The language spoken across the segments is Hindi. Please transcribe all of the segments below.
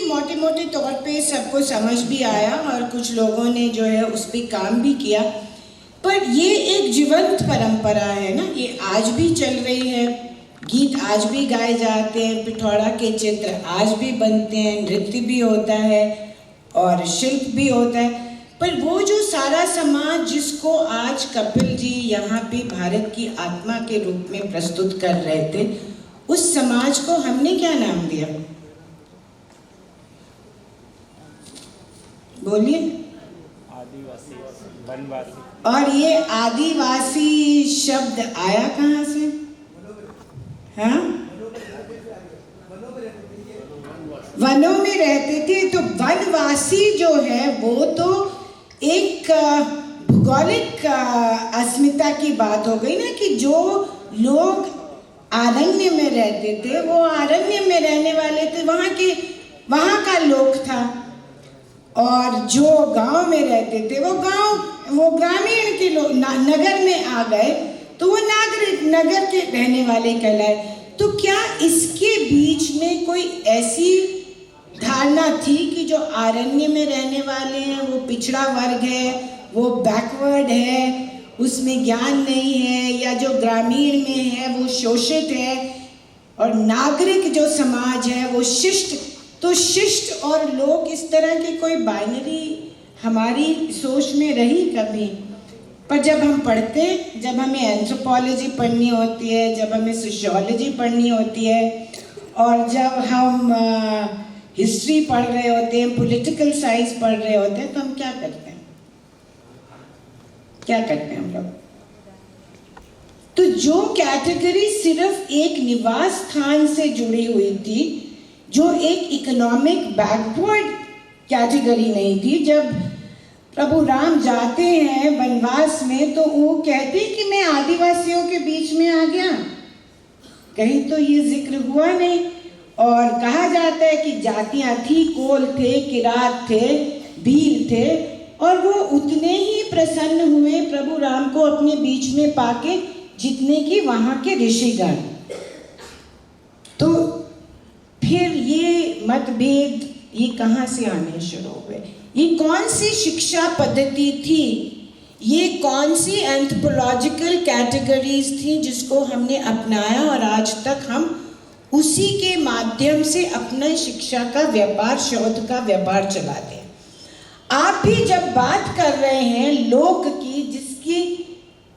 मोटे मोटे तौर पे सबको समझ भी आया और कुछ लोगों ने जो है उस पर काम भी किया, पर ये एक जीवंत परंपरा है ना, ये आज भी चल रही है। गीत आज भी गाए जाते हैं, पिथौरा के चित्र आज भी बनते हैं, नृत्य भी होता है और शिल्प भी होता है। पर वो जो सारा समाज जिसको आज कपिल जी यहाँ पे भारत की आत्मा के रूप में प्रस्तुत कर रहे थे, उस समाज को हमने क्या नाम दिया? बोलिए। आदिवासी, वनवासी। और ये आदिवासी शब्द आया कहाँ से? हाँ, वनों में रहते थे, तो वनवासी जो है वो तो एक भौगोलिक अस्मिता की बात हो गई ना, कि जो लोग अरण्य में रहते थे वो अरण्य में रहने वाले थे, वहाँ का लोक था, और जो गांव में रहते थे वो ग्रामीण के लोग नगर में आ गए तो वो नगर के रहने वाले कहलाए। तो क्या इसके बीच में कोई ऐसी धारणा थी कि जो अरण्य में रहने वाले हैं वो पिछड़ा वर्ग है, वो बैकवर्ड है, उसमें ज्ञान नहीं है, या जो ग्रामीण में है वो शोषित है, और नागरिक जो समाज है वो शिष्ट? तो शिष्ट और लोग, इस तरह की कोई बाइनरी हमारी सोच में रही कभी? पर जब हम पढ़ते, जब हमें एंथ्रोपोलॉजी पढ़नी होती है, जब हमें सोशियोलॉजी पढ़नी होती है, और जब हम हिस्ट्री पढ़ रहे होते हैं, पॉलिटिकल साइंस पढ़ रहे होते हैं, तो हम क्या करते हैं? क्या करते हैं हम लोग? तो जो कैटेगरी सिर्फ एक निवास स्थान से जुड़ी हुई थी, जो एक इकोनॉमिक बैकवर्ड कैटेगरी नहीं थी, जब प्रभु राम जाते हैं वनवास में तो वो कहते हैं कि मैं आदिवासियों के बीच में आ गया, कहीं तो ये जिक्र हुआ नहीं। और कहा जाता है कि जातियां थी, कोल थे, किरात थे, भील थे, और वो उतने ही प्रसन्न हुए प्रभु राम को अपने बीच में पाके जितने कि वहां के ऋषिगण। तो फिर ये मतभेद ये कहाँ से आने शुरू हुए? ये कौन सी शिक्षा पद्धति थी? ये कौन सी एंथ्रोपोलॉजिकल कैटेगरीज थी जिसको हमने अपनाया और आज तक हम उसी के माध्यम से अपना शिक्षा का व्यापार, शोध का व्यापार चलाते हैं? आप भी जब बात कर रहे हैं लोक की, जिसकी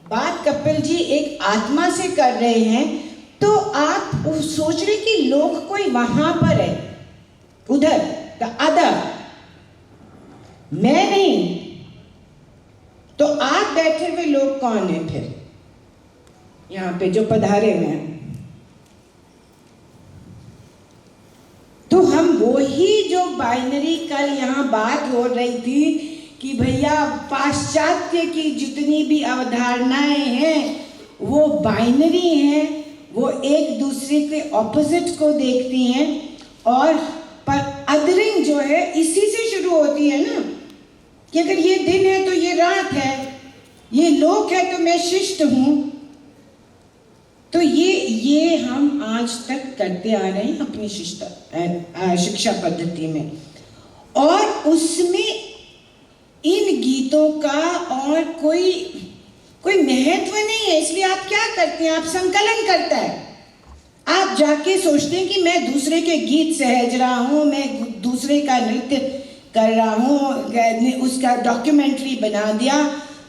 बात कपिल जी एक आत्मा से कर रहे हैं, तो आप सोच रहे कि लोक कोई वहां पर है, उधर द अदर, मैं नहीं। तो आप बैठे हुए लोग कौन है फिर यहाँ पे जो पधारे हुए हैं? तो हम वही जो बाइनरी, कल यहाँ बात हो रही थी कि भैया पाश्चात्य की जितनी भी अवधारणाएं हैं वो बाइनरी हैं, वो एक दूसरे के ऑपोजिट को देखती हैं, और पर अदरिंग जो है इसी से शुरू होती है ना, कि अगर ये दिन है तो ये रात है, ये लोक है तो मैं शिष्ट हूं। तो ये हम आज तक करते आ रहे हैं अपनी शिक्षा पद्धति में, और उसमें इन गीतों का और कोई महत्व नहीं है। इसलिए आप क्या करते हैं? आप संकलन करता है, आप जाके सोचते हैं कि मैं दूसरे के गीत सहज रहा हूँ, मैं दूसरे का नृत्य कर रहा हूँ, उसका डॉक्यूमेंट्री बना दिया,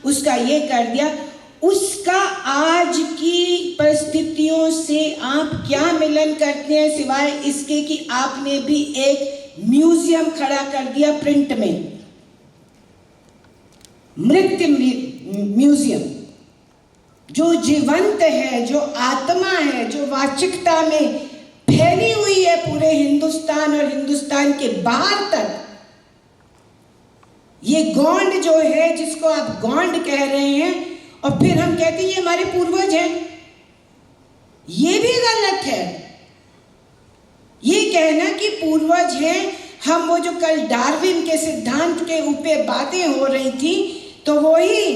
उसका ये कर दिया। उसका आज की परिस्थितियों से आप क्या मिलन करते हैं सिवाय इसके कि आपने भी एक म्यूजियम खड़ा कर दिया प्रिंट में, नृत्य म्यूजियम, जो जीवंत है, जो आत्मा है, जो वाचिकता में फैली हुई है पूरे हिंदुस्तान और हिंदुस्तान के बाहर तक। ये गौंड जो है, जिसको आप गौंड कह रहे हैं, और फिर हम कहते हैं ये हमारे पूर्वज हैं, ये भी गलत है। ये कहना कि पूर्वज हैं, हम वो जो कल डार्विन के सिद्धांत के ऊपर बातें हो रही थी, तो वही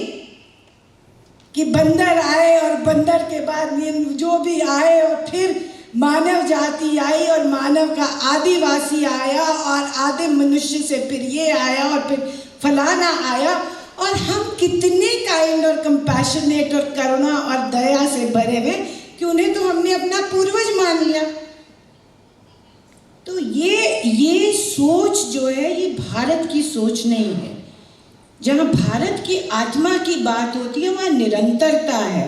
कि बंदर आए और बंदर के बाद जो भी आए, और फिर मानव जाति आई और मानव का आदिवासी आया और आदिम मनुष्य से फिर ये आया और फिर फलाना आया, और हम कितने काइंड और कंपैशनेट और करुणा और दया से भरे हुए कि उन्हें तो हमने अपना पूर्वज मान लिया। तो ये सोच जो है ये भारत की सोच नहीं है। जहाँ भारत की आत्मा की बात होती है वहाँ निरंतरता है,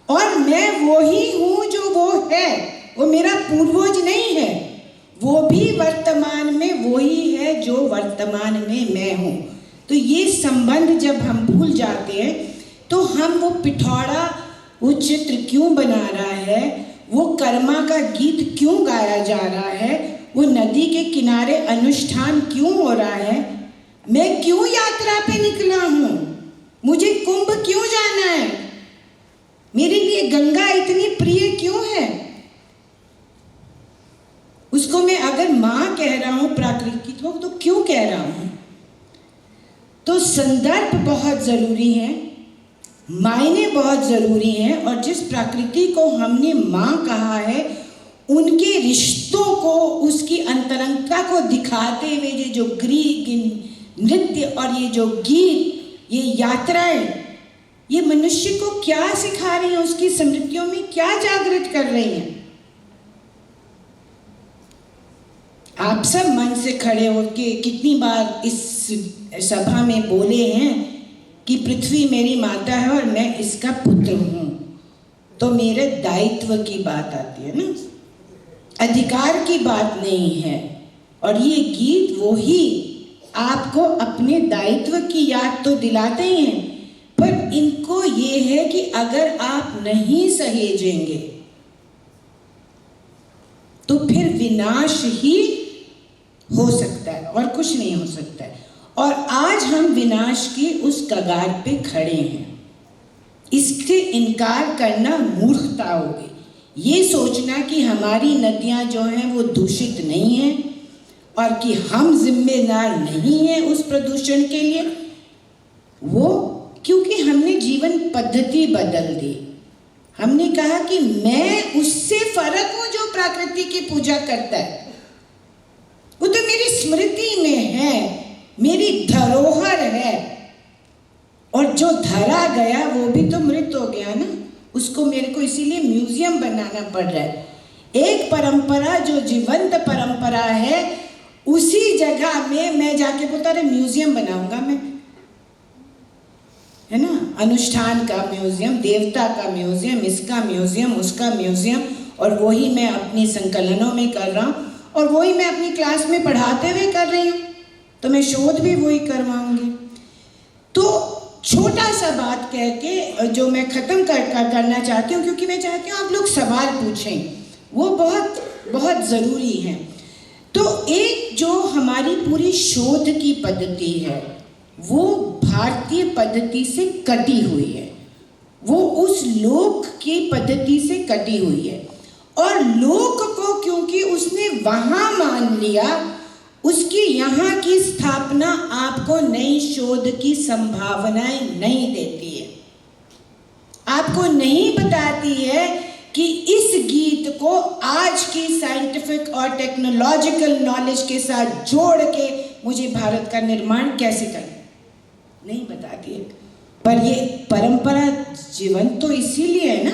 और मैं वो ही हूँ जो वो है, वो मेरा पूर्वज नहीं है, वो भी वर्तमान में वो ही है जो वर्तमान में मैं हूँ। तो ये संबंध जब हम भूल जाते हैं तो हम वो पिथौड़ा, वो चित्र क्यों बना रहा है, वो कर्मा का गीत क्यों गाया जा रहा है, वो नदी के किनारे अनुष्ठान क्यों हो रहा है, मैं क्यों यात्रा पे निकला हूँ, मुझे कुंभ क्यों जाना है, मेरे लिए गंगा इतनी प्रिय क्यों है, उसको मैं अगर माँ कह रहा हूँ प्राकृतिक को तो क्यों कह रहा हूँ। तो संदर्भ बहुत ज़रूरी है, मायने बहुत ज़रूरी हैं, और जिस प्रकृति को हमने माँ कहा है उनके रिश्तों को, उसकी अंतरंगता को दिखाते हुए ये जो नृत्य और ये जो गीत, ये यात्राएं, ये मनुष्य को क्या सिखा रही हैं, उसकी स्मृतियों में क्या जागृत कर रही हैं। आप सब मन से खड़े होकर कितनी बार इस सभा में बोले हैं कि पृथ्वी मेरी माता है और मैं इसका पुत्र हूँ, तो मेरे दायित्व की बात आती है ना, अधिकार की बात नहीं है। और ये गीत वो ही आपको अपने दायित्व की याद तो दिलाते ही हैं, पर इनको ये है कि अगर आप नहीं सहेजेंगे तो फिर विनाश ही हो सकता है और कुछ नहीं हो सकता है। और आज हम विनाश की उस कगार पे खड़े हैं। इससे इनकार करना मूर्खता होगी। ये सोचना कि हमारी नदियां जो हैं वो दूषित नहीं हैं और कि हम जिम्मेदार नहीं हैं उस प्रदूषण के लिए, वो क्योंकि हमने जीवन पद्धति बदल दी। हमने कहा कि मैं उससे फर्क हूं जो प्रकृति की पूजा करता है, वो तो मेरी स्मृति में है, मेरी धरोहर है, और जो धरा गया वो भी तो मृत हो गया ना, उसको मेरे को इसीलिए म्यूजियम बनाना पड़ रहा है। एक परंपरा जो जीवंत परंपरा है उसी जगह में मैं जाके बोलता रहे म्यूजियम बनाऊंगा मैं, है ना, अनुष्ठान का म्यूजियम, देवता का म्यूजियम, इसका म्यूजियम, उसका म्यूजियम, और वही मैं अपनी संकलनों में कर रहा हूँ और वही मैं अपनी क्लास में पढ़ाते हुए कर रही हूँ, तो मैं शोध भी वही करवाऊंगी। तो छोटा सा बात कह के जो मैं ख़त्म करना चाहती हूँ, क्योंकि मैं चाहती हूँ आप लोग सवाल पूछें, वो बहुत बहुत ज़रूरी है। तो एक जो हमारी पूरी शोध की पद्धति है वो भारतीय पद्धति से कटी हुई है, वो उस लोक की पद्धति से कटी हुई है, और लोक को क्योंकि उसने वहाँ मान लिया, उसकी यहाँ की स्थापना आपको नई शोध की संभावनाएं नहीं देती है, आपको नहीं बताती है कि इस गीत को आज की साइंटिफिक और टेक्नोलॉजिकल नॉलेज के साथ जोड़ के मुझे भारत का निर्माण कैसे करना, नहीं बताती है। पर ये परंपरा जीवंत तो इसीलिए है ना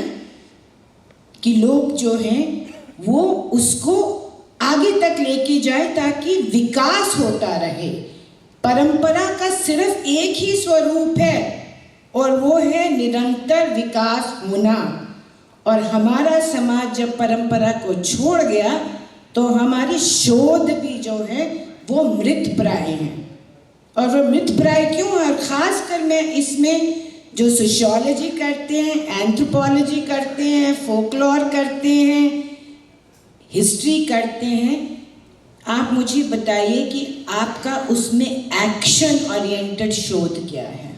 कि लोग जो हैं वो उसको आगे तक लेके जाए ताकि विकास होता रहे। परंपरा का सिर्फ एक ही स्वरूप है और वो है निरंतर विकास होना। और हमारा समाज जब परंपरा को छोड़ गया तो हमारी शोध भी जो है वो मृत प्राय है। और वो मृत प्राय क्यों है? और खासकर मैं इसमें जो सोशियोलॉजी करते हैं, एंथ्रोपोलॉजी करते हैं, फोकलोर करते हैं, हिस्ट्री करते हैं, आप मुझे बताइए कि आपका उसमें एक्शन ओरिएंटेड शोध क्या है,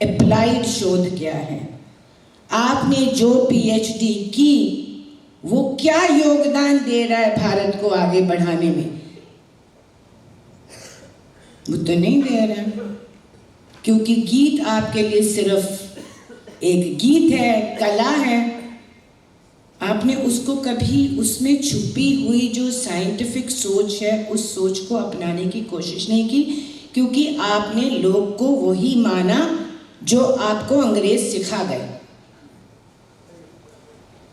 अप्लाइड शोध क्या है, आपने जो पीएचडी की वो क्या योगदान दे रहा है भारत को आगे बढ़ाने में? वो तो नहीं दे रहा है, क्योंकि गीत आपके लिए सिर्फ एक गीत है, कला है, आपने उसको कभी उसमें छुपी हुई जो साइंटिफिक सोच है उस सोच को अपनाने की कोशिश नहीं की, क्योंकि आपने लोग को वही माना जो आपको अंग्रेज सिखा गए।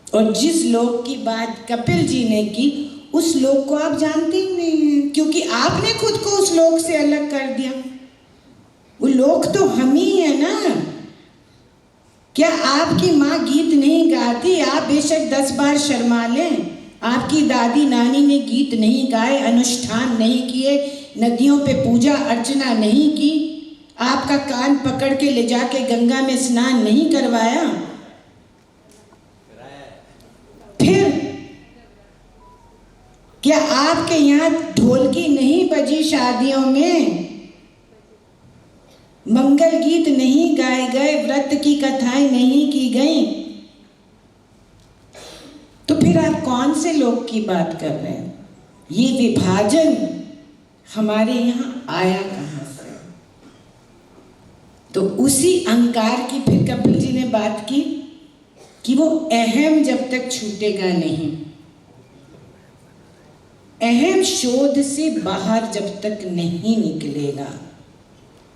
और जिस लोग की बात कपिल जी ने की उस लोग को आप जानते ही नहीं हैं, क्योंकि आपने खुद को उस लोग से अलग कर दिया। वो लोग तो हम ही है ना। क्या आपकी माँ गीत नहीं गाती? आप बेशक 10 बार शर्मा लें, आपकी दादी नानी ने गीत नहीं गाए, अनुष्ठान नहीं किए, नदियों पे पूजा अर्चना नहीं की, आपका कान पकड़ के ले जाके गंगा में स्नान नहीं करवाया? फिर क्या आपके यहाँ ढोलकी नहीं बजी शादियों में, मंगल गीत नहीं गाए गए, व्रत की कथाएं नहीं की गई? तो फिर आप कौन से लोग की बात कर रहे हैं? ये विभाजन हमारे यहाँ आया कहाँ से? तो उसी अहंकार की फिर कपिल जी ने बात की कि वो अहम जब तक छूटेगा नहीं, अहम शोध से बाहर जब तक नहीं निकलेगा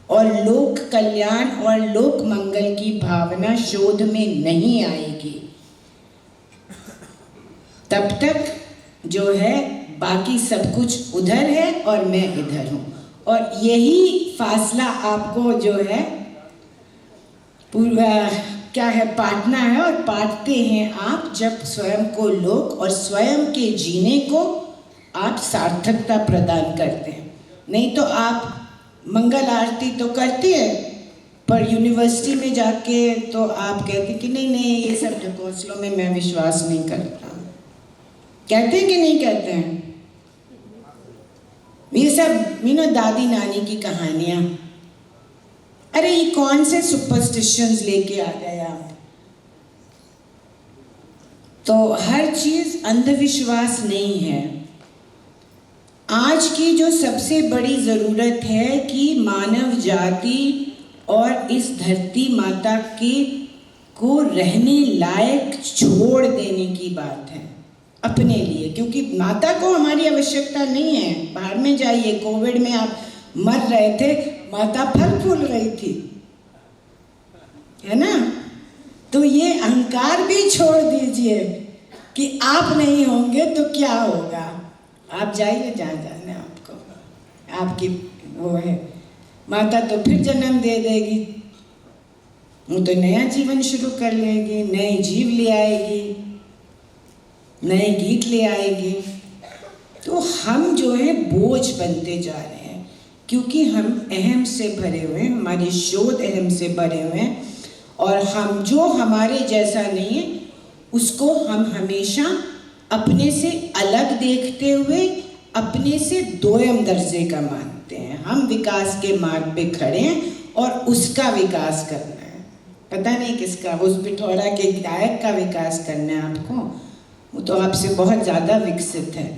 और लोक कल्याण और लोक मंगल की भावना शोध में नहीं आएगी, तब तक जो है बाकी सब कुछ उधर है और मैं इधर हूँ। और यही फासला आपको जो है पूरा क्या है पाटना है, और पाटते हैं आप जब स्वयं को लोक और स्वयं के जीने को आप सार्थकता प्रदान करते हैं। नहीं तो आप मंगल आरती तो करती है, पर यूनिवर्सिटी में जाके तो आप कहते कि नहीं नहीं ये सब ढकोसलों में मैं विश्वास नहीं करता। कहते हैं कि नहीं कहते हैं? ये सब दादी नानी की कहानियाँ। अरे ये कौन से सुपरस्टिशंस लेके आ गए आप? तो हर चीज अंधविश्वास नहीं है। आज की जो सबसे बड़ी ज़रूरत है कि मानव जाति और इस धरती माता की को रहने लायक छोड़ देने की बात है अपने लिए, क्योंकि माता को हमारी आवश्यकता नहीं है। बाहर में जाइए, कोविड में आप मर रहे थे, माता फल फूल रही थी, है ना? तो ये अहंकार भी छोड़ दीजिए कि आप नहीं होंगे तो क्या होगा। आप जाइए जहाँ जाना है आपको, आपकी वो है माता तो फिर जन्म दे देगी, वो तो नया जीवन शुरू कर लेगी, नए जीव ले आएगी, नए गीत ले आएगी। तो हम जो है बोझ बनते जा रहे हैं, क्योंकि हम अहम से भरे हुए हैं, हमारी शोध अहम से भरे हुए हैं, और हम जो हमारे जैसा नहीं है उसको हम हमेशा अपने से अलग देखते हुए अपने से दोयम दर्जे का मानते हैं। हम विकास के मार्ग पे खड़े हैं और उसका विकास करना है, पता नहीं किसका, उस पिथौरा के गायक का विकास करना है आपको। वो तो आपसे बहुत ज़्यादा विकसित है,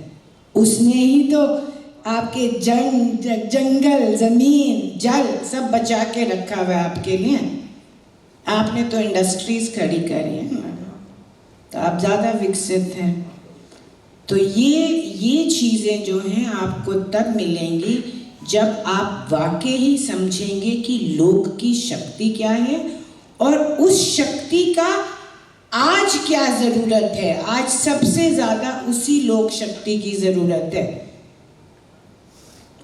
उसने ही तो आपके जंगल ज़मीन जल सब बचा के रखा हुआ है आपके लिए। आपने तो इंडस्ट्रीज खड़ी करी है ना, तो आप ज़्यादा विकसित हैं। तो ये चीज़ें जो हैं आपको तब मिलेंगी जब आप वाकई ही समझेंगे कि लोक की शक्ति क्या है और उस शक्ति का आज क्या ज़रूरत है। आज सबसे ज़्यादा उसी लोक शक्ति की ज़रूरत है,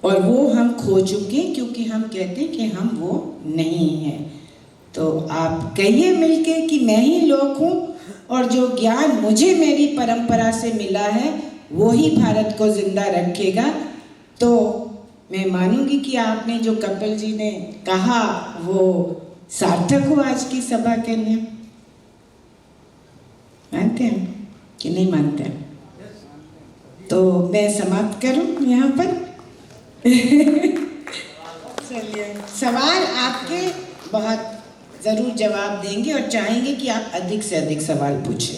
और वो हम खो चुके क्योंकि हम कहते हैं कि हम वो नहीं हैं। तो आप कहिए मिलके कि मैं ही लोक हूँ, और जो ज्ञान मुझे मेरी परंपरा से मिला है वो ही भारत को जिंदा रखेगा। तो मैं मानूंगी कि आपने जो कपिल जी ने कहा वो सार्थक हो आज की सभा के लिए। मानते हैं कि नहीं मानते हैं? तो मैं समाप्त करूं यहाँ पर। चलिए, सवाल आपके बहुत ज़रूर जवाब देंगे और चाहेंगे कि आप अधिक से अधिक सवाल पूछें।